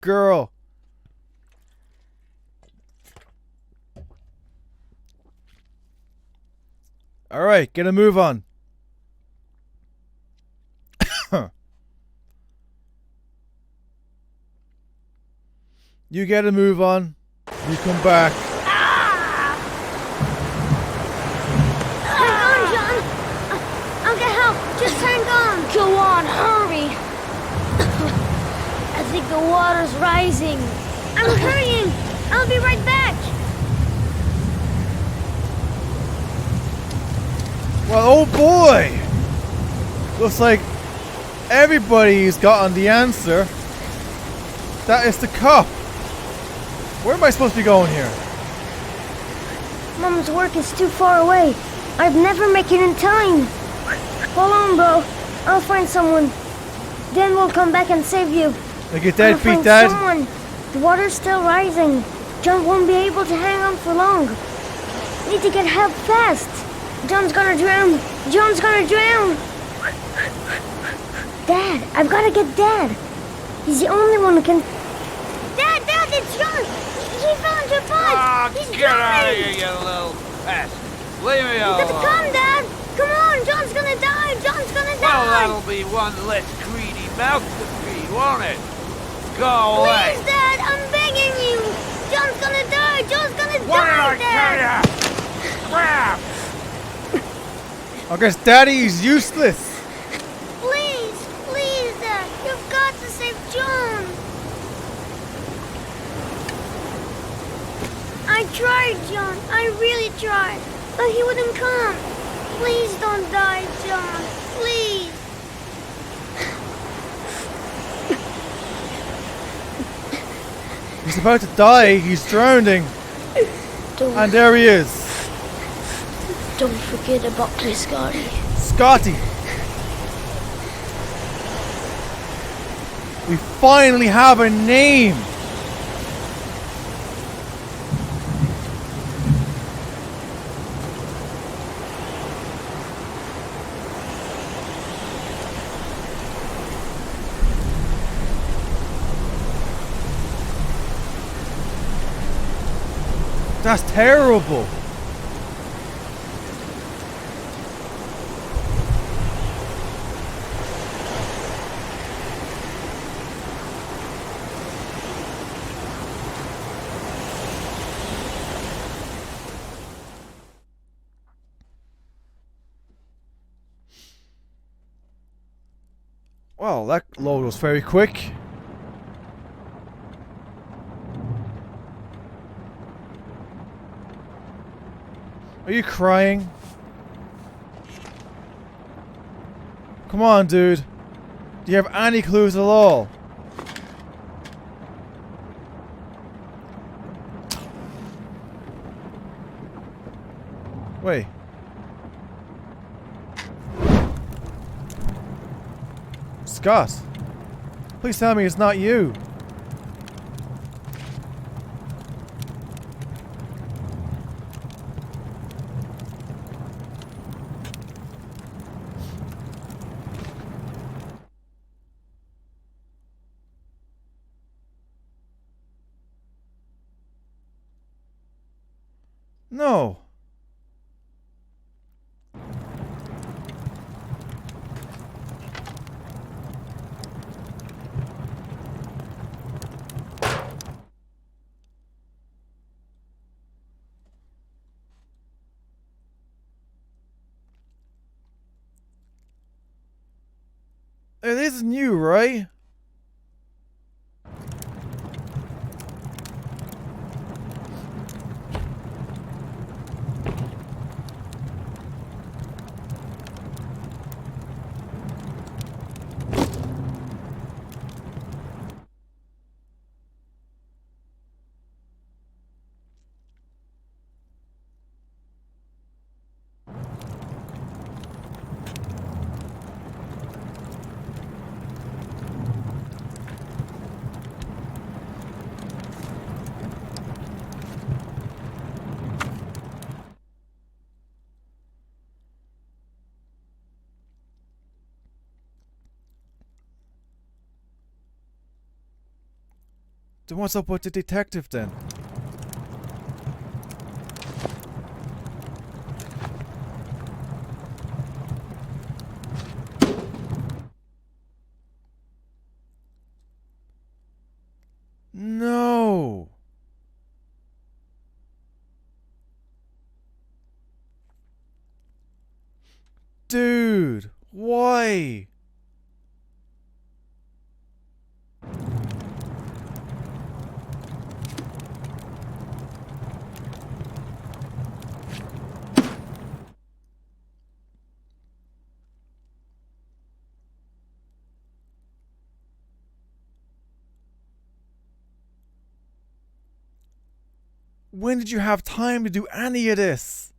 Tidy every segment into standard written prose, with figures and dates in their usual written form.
girl. Alright, get a move on. You get a move on. You come back. Hang on, John. I'll get help. Just hang on. Go on, hurry. I think the water's rising. I'm hurrying. I'll be right back. Well, oh boy! Looks like everybody's gotten the answer. That is the cup. Where am I supposed to be going here? Mom's work is too far away. I'd never make it in time. Hold on, bro. I'll find someone. Then we'll come back and save you. Like your dead I'll feet, find Dad? someone. The water's still rising. John won't be able to hang on for long. Need to get help fast. John's gonna drown. John's gonna drown. Dad, I've gotta get Dad. He's the only one who can... Dad, it's John. He fell into a pond. He's Get out of drowning. here, you little pest. Leave me You alone. gotta come, Dad. Come on, John's gonna die. John's gonna Well, die. that'll be one less greedy mouth to feed, won't it? Go away. Please, Dad, I'm begging you. John's gonna die. John's gonna What did die, I Dad. tell you? Crap! I guess Daddy's useless. Please, Dad. You've got to save John. I tried, John. I really tried. But he wouldn't come. Please don't die, John. Please. He's about to die. He's drowning. And there he is. Don't forget about me, Scotty. Scotty. We finally have a name. That's terrible. Well, that load was very quick. Are you crying? Come on, dude. Do you have any clues at all? Wait. Scott. Please tell me it's not you. No. It isn't you, right? Then what's up with the detective then? No. Dude, why? When did you have time to do any of this?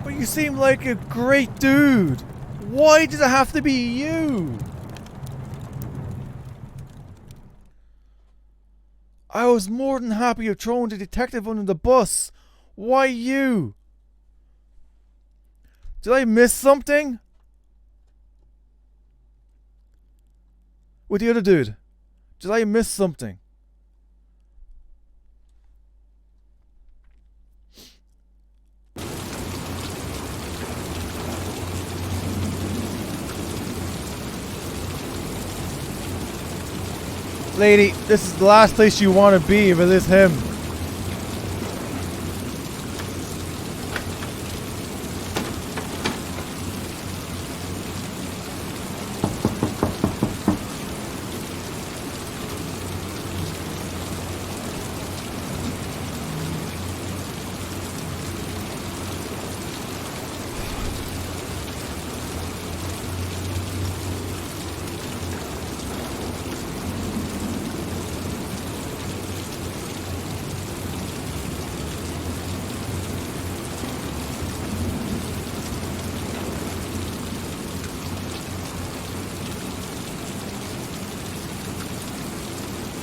But you seem like a great dude. Why does it have to be you? I was more than happy of throwing the detective under the bus. Why you? Did I miss something? With the other dude? Did I miss something? Lady, this is the last place you want to be if it is him.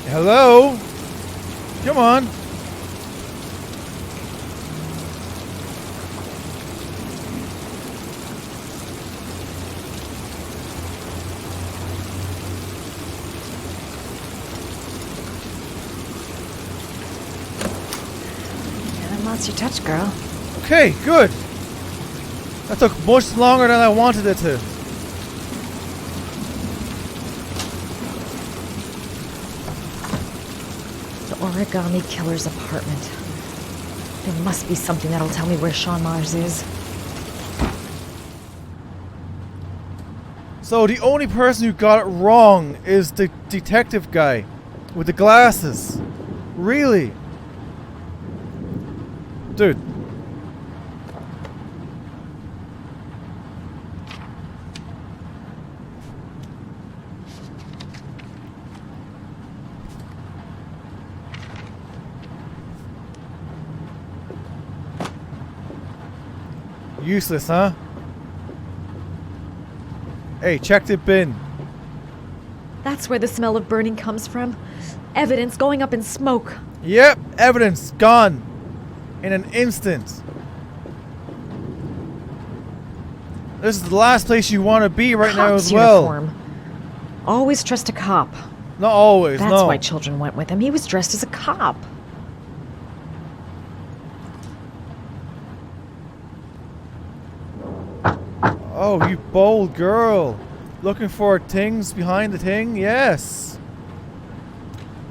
Hello? Come on. Haven't lost your touch, girl. Okay, good. That took much longer than I wanted it to. Origami killer's apartment. There must be something that'll tell me where Sean Mars is. So the only person who got it wrong is the detective guy with the glasses. Really? Dude. Useless, huh? Hey, check the bin. That's where the smell of burning comes from. Evidence going up in smoke. Yep, evidence gone in an instant. This is the last place you want to be right now as well. Uniform. Always trust a cop. Not always, That's no. why children went with him. He was dressed as a cop. Oh, you bold girl. Looking for things behind the thing? Yes.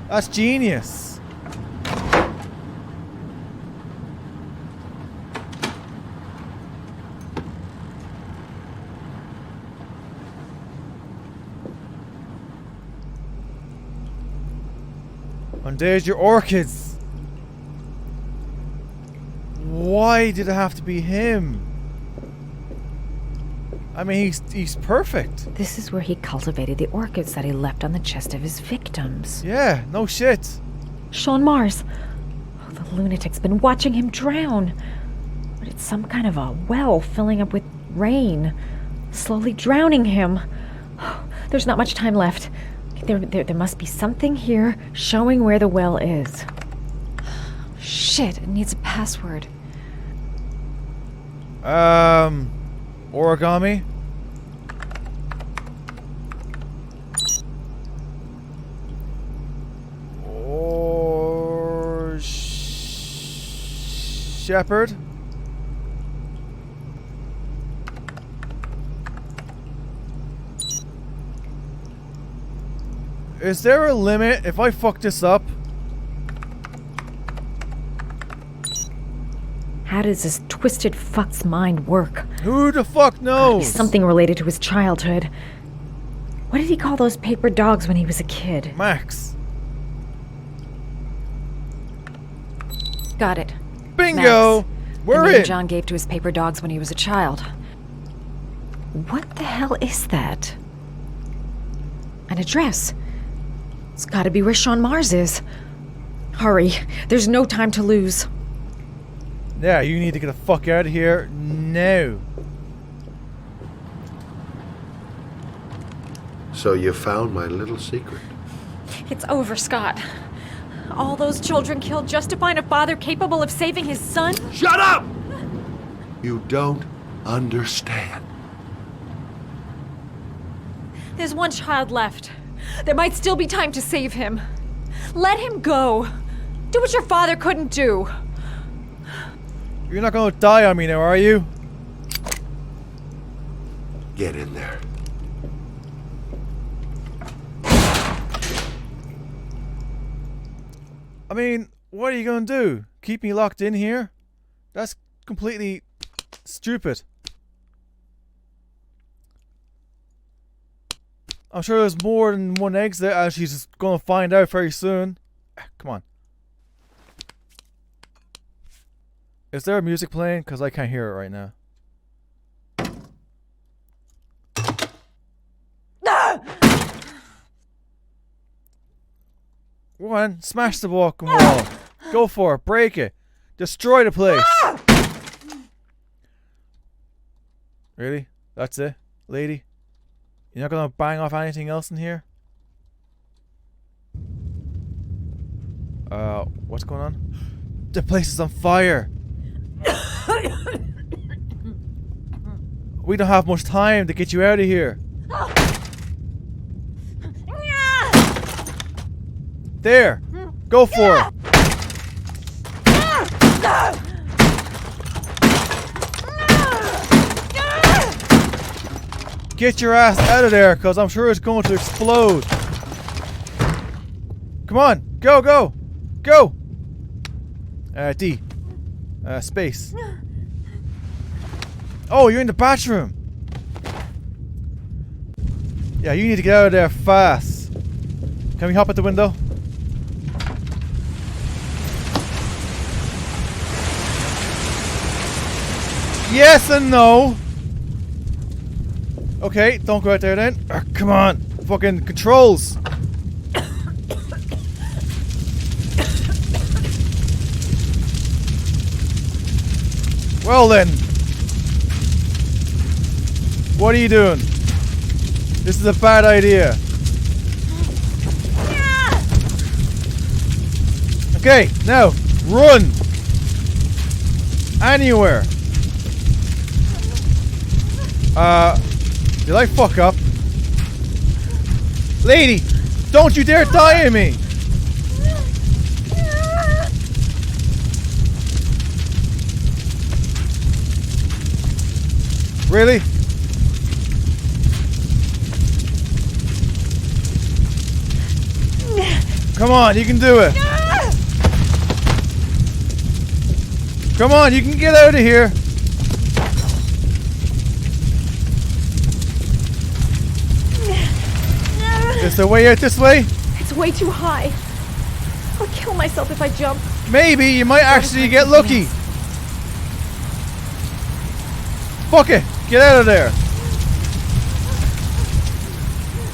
That's genius. And there's your orchids. Why did it have to be him? I mean, he's perfect. This is where he cultivated the orchids that he left on the chest of his victims. Yeah, no shit. Sean Mars. Oh, the lunatic's been watching him drown. But it's some kind of a well filling up with rain, slowly drowning him. There's not much time left. There must be something here showing where the well is. Shit, it needs a password. Origami? Or... Shepherd? Is there a limit if I fuck this up? How does this twisted fuck's mind work? Who the fuck knows? Something related to his childhood. What did he call those paper dogs when he was a kid? Max. Got it. Bingo! Max, We're the name in! John gave to his paper dogs when he was a child. What the hell is that? An address. It's gotta be where Sean Mars is. Hurry. There's no time to lose. Yeah, you need to get the fuck out of here now. So you found my little secret. It's over, Scott. All those children killed just to find a father capable of saving his son? Shut up! You don't understand. There's one child left. There might still be time to save him. Let him go. Do what your father couldn't do. You're not gonna die on me now, are you? Get in there. I mean, what are you gonna do? Keep me locked in here? That's completely stupid. I'm sure there's more than one exit, and she's just gonna find out very soon. Come on. Is there music playing? Because I can't hear it right now. Go on, smash the walking wall. Go for it, break it. Destroy the place. Really? That's it? Lady? You're not gonna bang off anything else in here? What's going on? The place is on fire! We don't have much time to get you out of here. There! Go for it! Get your ass out of there, because I'm sure it's going to explode. Come on! Go, go! Go! D. Space. Oh, you're in the bathroom! Yeah, you need to get out of there fast. Can we hop out the window? Yes and no! Okay, don't go out there then. Come on! Fucking controls! Well then. What are you doing? This is a bad idea. Okay, now, run! Anywhere. Did I fuck up? Lady, don't you dare die on me! Really? Come on, you can do it. Come on, you can get out of here. Is there a way out this way? It's way too high. I'll kill myself if I jump. Maybe you might actually get lucky. Fuck it. Get out of there.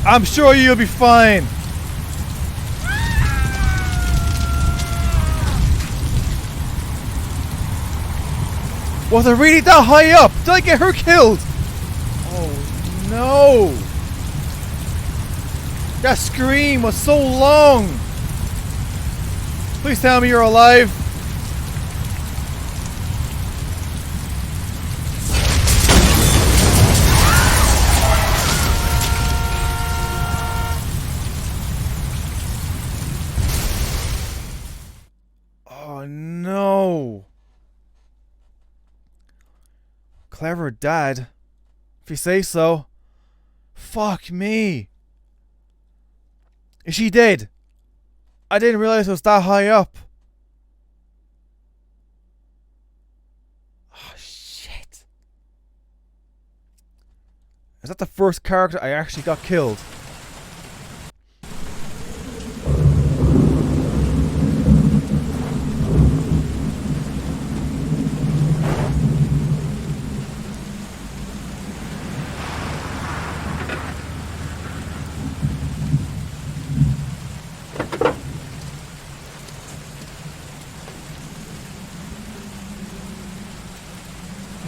I'm sure you'll be fine. Was it really that high up? Did I get her killed? Oh no! That scream was so long! Please tell me you're alive. Oh no! Clever dad, if you say so. Fuck me. Is she dead? I didn't realize it was that high up. Oh shit. Is that the first character I actually got killed?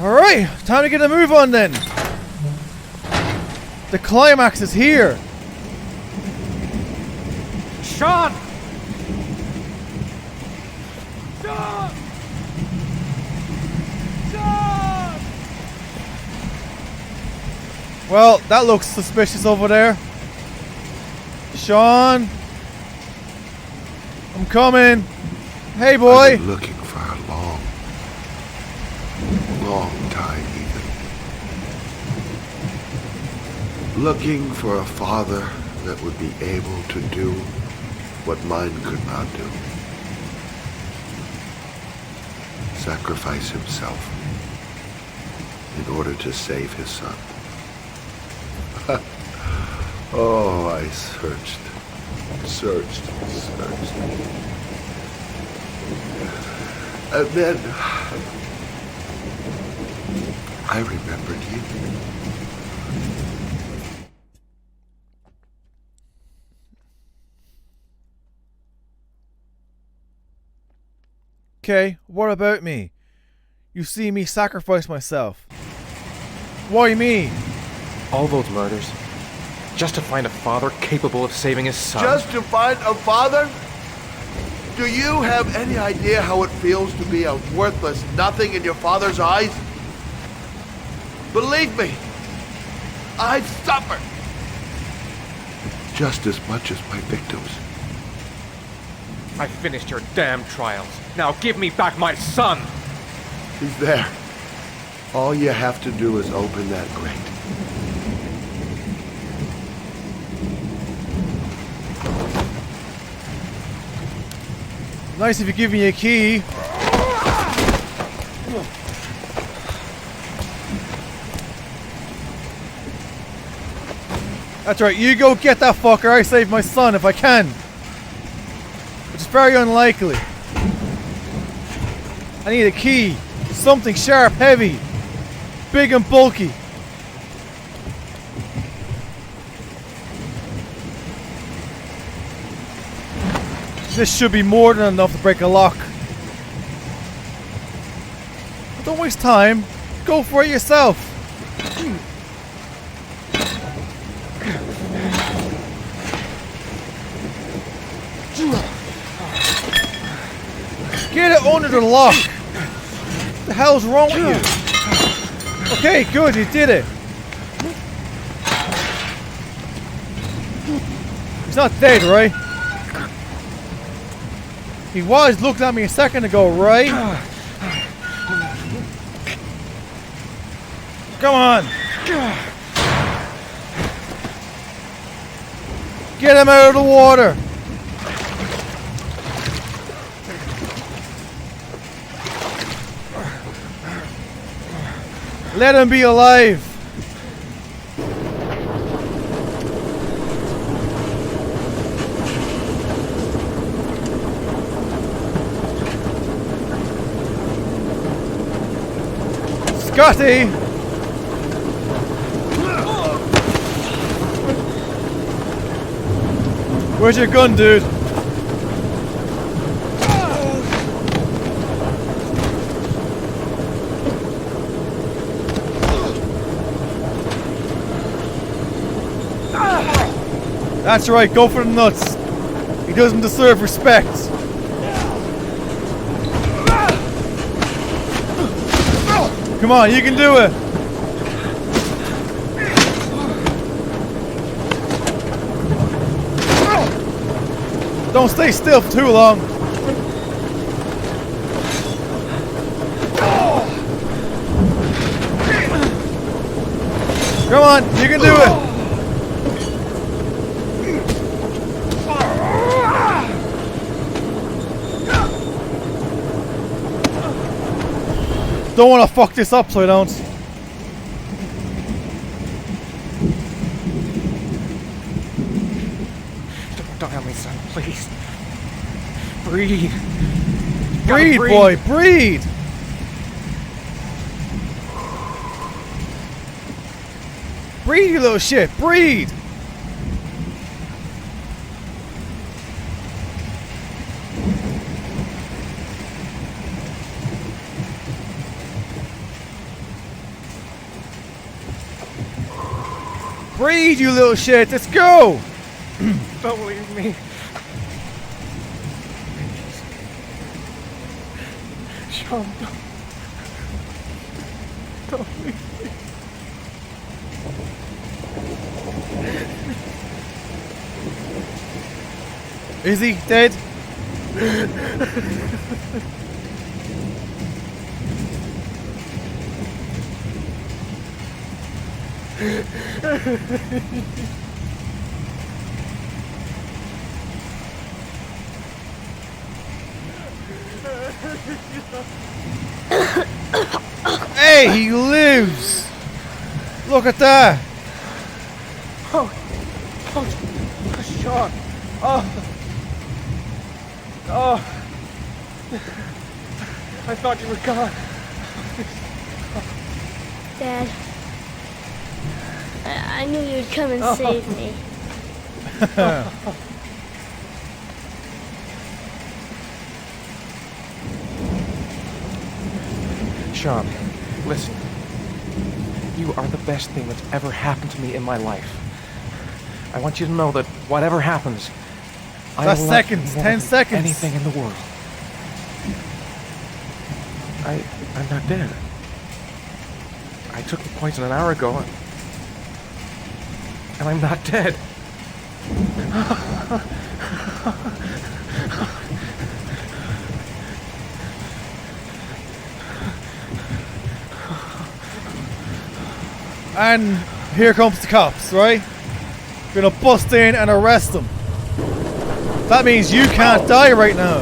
Alright, time to get a move on then. The climax is here. Sean! Sean! Sean! Well, that looks suspicious over there. Sean! I'm coming. Hey boy! I've been looking for a long time even. Looking for a father that would be able to do what mine could not do. Sacrifice himself in order to save his son. Oh, I searched. And then I remembered you. Okay, what about me? You see me sacrifice myself. Why me? All those murders, just to find a father capable of saving his son. Just to find a father? Do you have any idea how it feels to be a worthless nothing in your father's eyes? Believe me, I've suffered just as much as my victims. I finished your damn trials. Now give me back my son! He's there. All you have to do is open that grate. Nice if you give me a key. That's right, you go get that fucker. I save my son if I can. Which is very unlikely. I need a key. Something sharp, heavy, big and bulky. This should be more than enough to break a lock. But don't waste time. Go for it yourself. Get it under the lock. What the hell's wrong with you? Okay, good, you did it. He's not dead, right? He was looking at me a second ago, right? Come on. Get him out of the water. Let him be alive. Scotty! Where's your gun, dude? That's right, go for the nuts. He doesn't deserve respect. Come on, you can do it. Don't stay still for too long. Come on, you can do it. Don't want to fuck this up, so I don't. Don't help me, son, please. Breathe. Breathe, boy, breathe. Breathe, you little shit, breathe. Breathe, you little shit. Let's go. Don't leave me. Sean, don't leave me. Is he dead? Hey, he lives! Look at that! Oh, Sean. Oh. I thought you were gone. Dad, I knew you'd come and save me. Sean, listen. You are the best thing that's ever happened to me in my life. I want you to know that whatever happens, I That's love seconds, you more 10 than seconds. anything in the world. I'm not dead. I took the poison an hour ago, and I'm not dead. And here comes the cops, right? Gonna bust in and arrest them. That means you can't die right now.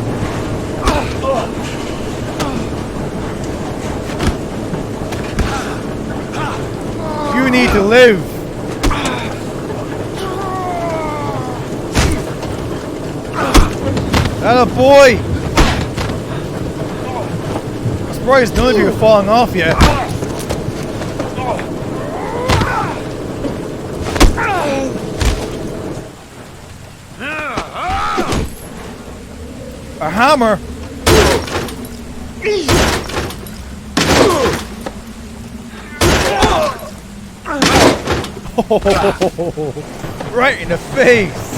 You need to live. Atta boy. I'm surprised none of you are falling off yet. A hammer? Oh, right in the face.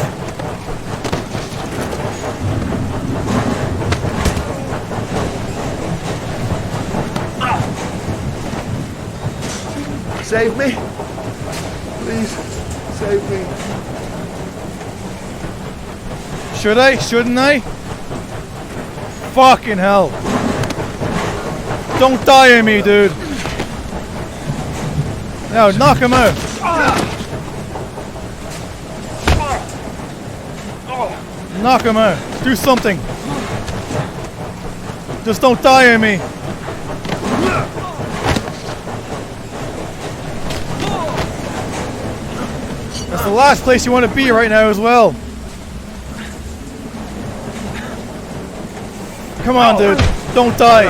Save me. Please, save me. Should I? Shouldn't I? Fucking hell. Don't die on me, dude. No, knock him out. Knock him out. Do something. Just don't die on me. That's the last place you want to be right now as well. Come on, dude. Don't die.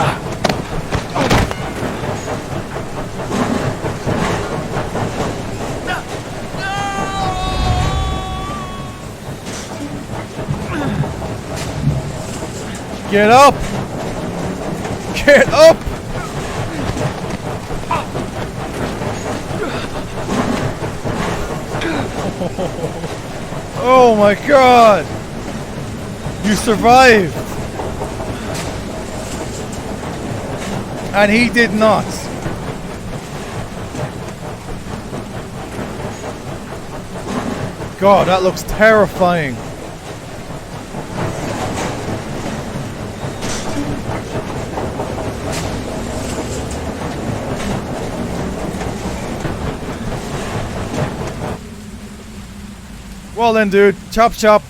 Get up. Get up. Oh my god! You survived! And he did not. God, that looks terrifying. Well then, dude. Chop chop.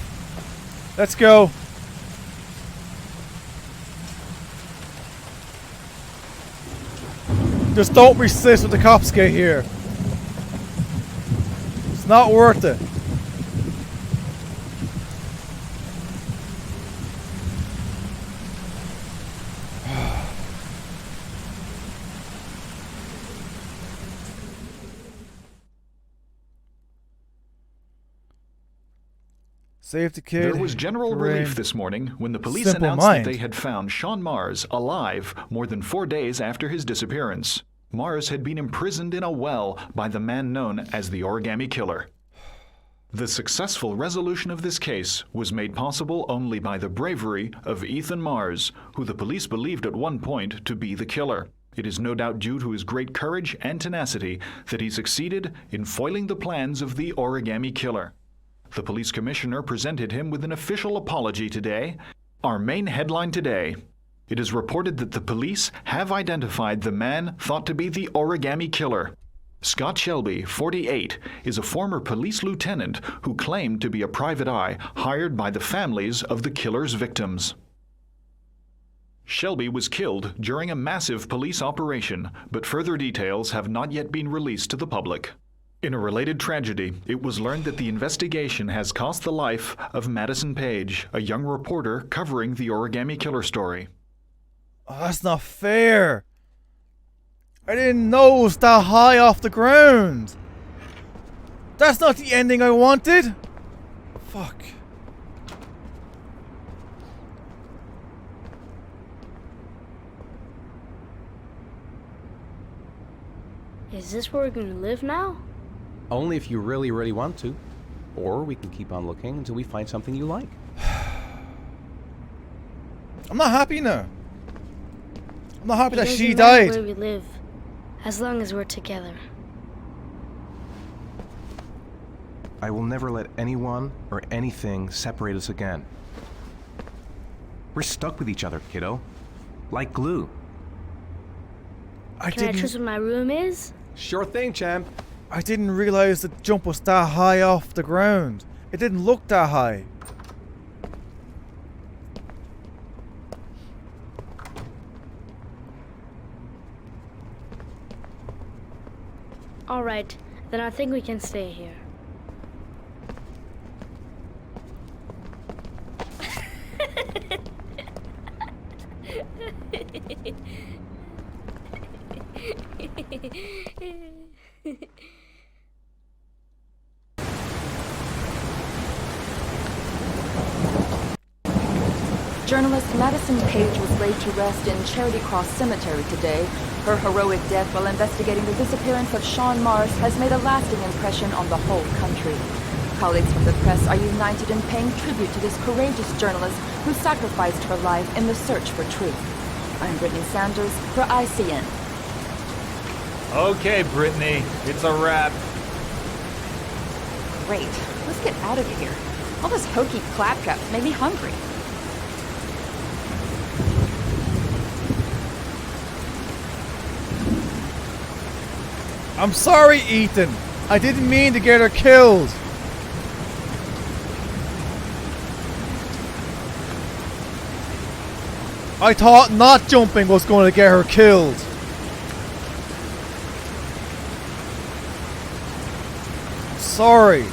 Let's go. Just don't resist when the cops get here. It's not worth it. Save the kid. There was general relief this morning when the police Simple announced mind. that they had found Sean Mars alive more than 4 days after his disappearance. Mars had been imprisoned in a well by the man known as the Origami Killer. The successful resolution of this case was made possible only by the bravery of Ethan Mars, who the police believed at one point to be the killer. It is no doubt due to his great courage and tenacity that he succeeded in foiling the plans of the Origami Killer. The police commissioner presented him with an official apology today. Our main headline today. It is reported that the police have identified the man thought to be the Origami Killer. Scott Shelby, 48, is a former police lieutenant who claimed to be a private eye hired by the families of the killer's victims. Shelby was killed during a massive police operation, but further details have not yet been released to the public. In a related tragedy, it was learned that the investigation has cost the life of Madison Page, a young reporter covering the Origami Killer story. Oh, that's not fair. I didn't know it was that high off the ground. That's not the ending I wanted. Fuck. Is this where we're gonna live now? Only if you really, really want to. Or we can keep on looking until we find something you like. I'm not happy now. I'm not happy It that doesn't she matter died. where we live, as long as we're together. I will never let anyone or anything separate us again. We're stuck with each other, kiddo. Like glue. Can I choose what my room is? Sure thing, champ. I didn't realize the jump was that high off the ground. It didn't look that high. Alright, then I think we can stay here. Journalist Madison Page was laid to rest in Charity Cross Cemetery today. Her heroic death while investigating the disappearance of Sean Mars has made a lasting impression on the whole country. Colleagues from the press are united in paying tribute to this courageous journalist who sacrificed her life in the search for truth. I'm Brittany Sanders for ICN. Okay, Brittany, it's a wrap. Great. Let's get out of here. All this hokey claptrap made me hungry. I'm sorry, Ethan. I didn't mean to get her killed. I thought not jumping was going to get her killed. I'm sorry.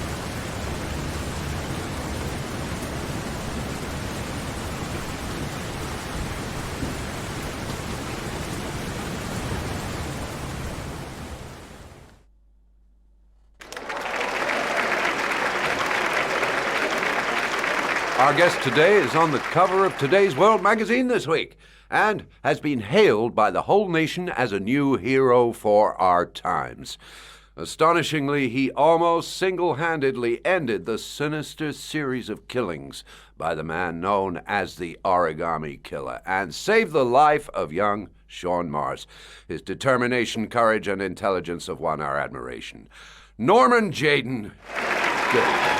Our guest today is on the cover of Today's World magazine this week and has been hailed by the whole nation as a new hero for our times. Astonishingly, he almost single-handedly ended the sinister series of killings by the man known as the Origami Killer and saved the life of young Sean Mars. His determination, courage, and intelligence have won our admiration. Norman Jayden, good.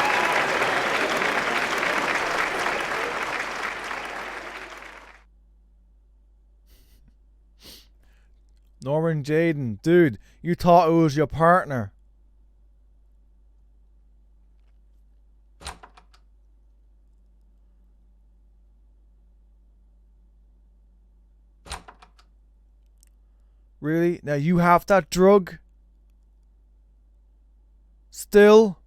Norman Jayden, dude, you thought it was your partner. Really? Now you have that drug? Still?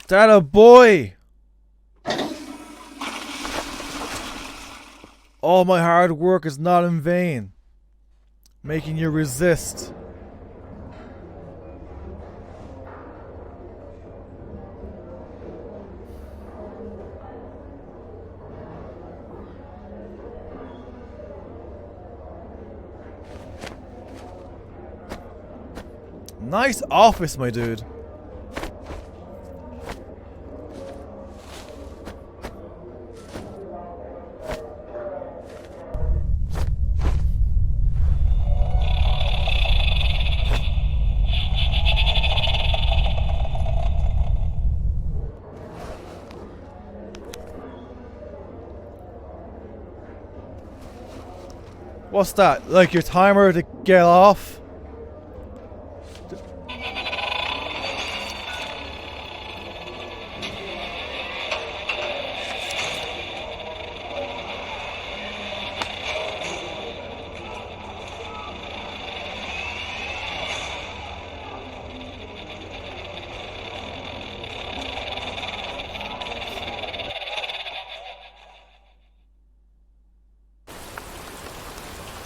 That a boy! All my hard work is not in vain, making you resist. Nice office, my dude. What's that? Like your timer to get off?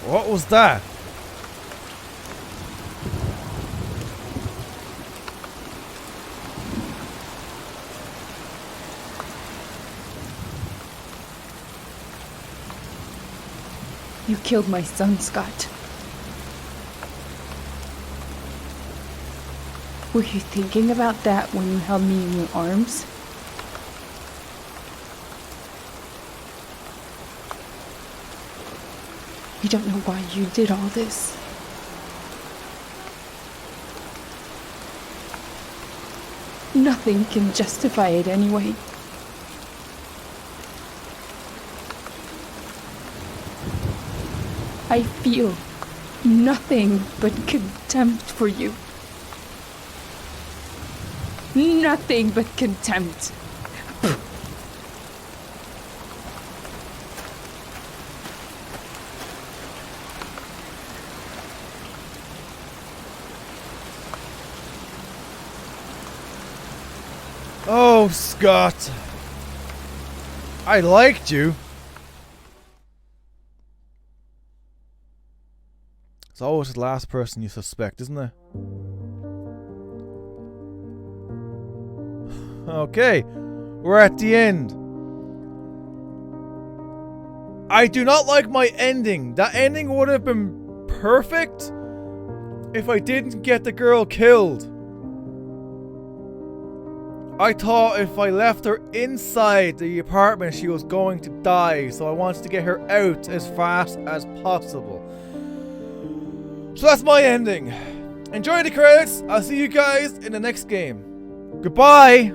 What was that? You killed my son, Scott. Were you thinking about that when you held me in your arms? You don't know why you did all this. Nothing can justify it anyway. I feel nothing but contempt for you. Nothing but contempt. Oh, Scott. I liked you. It's always the last person you suspect, isn't it? Okay, we're at the end. I do not like my ending. That ending would have been perfect if I didn't get the girl killed. I thought if I left her inside the apartment, she was going to die, so I wanted to get her out as fast as possible. So that's my ending. Enjoy the credits. I'll see you guys in the next game. Goodbye!